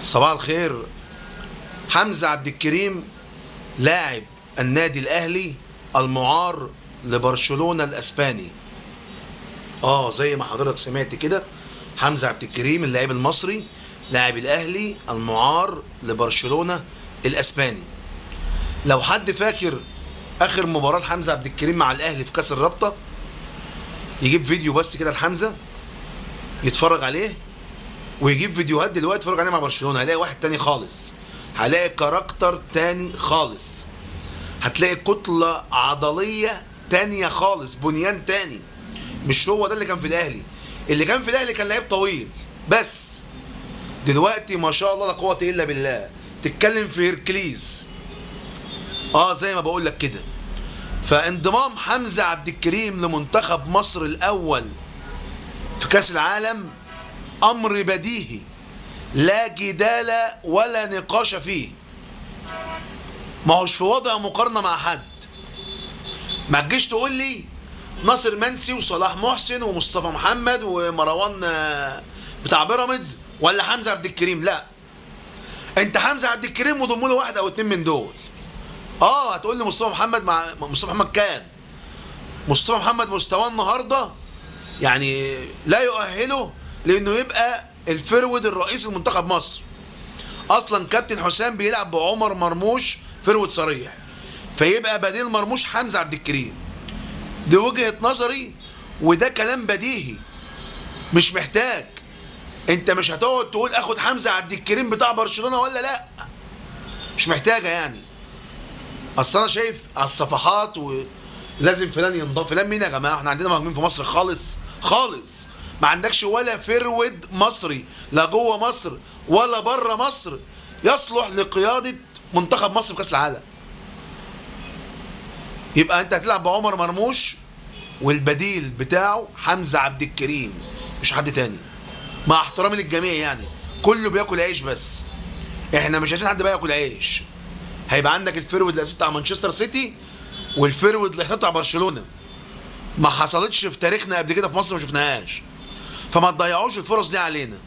صباح الخير. حمزة عبد الكريم لاعب النادي الأهلي المعار لبرشلونة الأسباني. زي ما حضرتك سمعت كده، حمزة عبد الكريم اللاعب المصري لاعب الأهلي المعار لبرشلونة الأسباني. لو حد فاكر آخر مباراة لحمزة عبد الكريم مع الأهلي في كأس الرابطة، يجيب فيديو بس كده لحمزة يتفرج عليه، ويجيب فيديوهات دلوقتي يتفرج عليها مع برشلونة، هيلاقي واحد تاني خالص، هلاقي كاركتر تاني خالص، هتلاقي كتلة عضلية تانية خالص، بنيان تاني. مش هو ده اللي كان في الأهلي. اللي كان في الأهلي كان لعيب طويل بس. دلوقتي ما شاء الله لا قوة إلا بالله، تتكلم في هيركليز. زي ما بقول لك كده. فانضمام حمزة عبد الكريم لمنتخب مصر الأول في كأس العالم أمر بديهي، لا جدال ولا نقاش فيه. ما هوش في وضع مقارنة مع حد. ما تجيش تقول لي ناصر منسي وصلاح محسن ومصطفى محمد ومروان بتاع بيراميدز ولا حمزة عبد الكريم. لا، انت حمزة عبد الكريم وضم له واحد او اتنين من دول. هتقول لي مصطفى محمد، مع مصطفى محمد كان مصطفى محمد مستواه النهارده يعني لا يؤهله لانه يبقى الفرود الرئيسي لمنتخب مصر. اصلا كابتن حسام بيلعب بعمر مرموش فرود صريح، فيبقى بديل مرموش حمزة عبد الكريم. دي وجهة نظري وده كلام بديهي، مش محتاج. انت مش هتقعد تقول اخد حمزة عبد الكريم بتاع برشلونة ولا لا، مش محتاجة يعني. اصل انا شايف على الصفحات ولازم فلان ينضم. فلان مين يا جماعة؟ احنا عندنا مهاجمين في مصر خالص خالص. ما عندكش ولا فرود مصري، لا جوه مصر ولا بره مصر، يصلح لقيادة منتخب مصر في كأس العالم. يبقى انت هتلعب بعمر مرموش والبديل بتاعه حمزة عبد الكريم، مش حد تاني. مع احترامي للجميع يعني، كله بياكل عيش، بس احنا مش عايزين حد بقى ياكل عيش. هيبقى عندك الفرود الاساسي بتاع مانشستر سيتي والفرود اللي بتاع برشلونة. ما حصلتش في تاريخنا قبل كده في مصر، ما شفناهاش. فما تضيعوش الفرص دي علينا.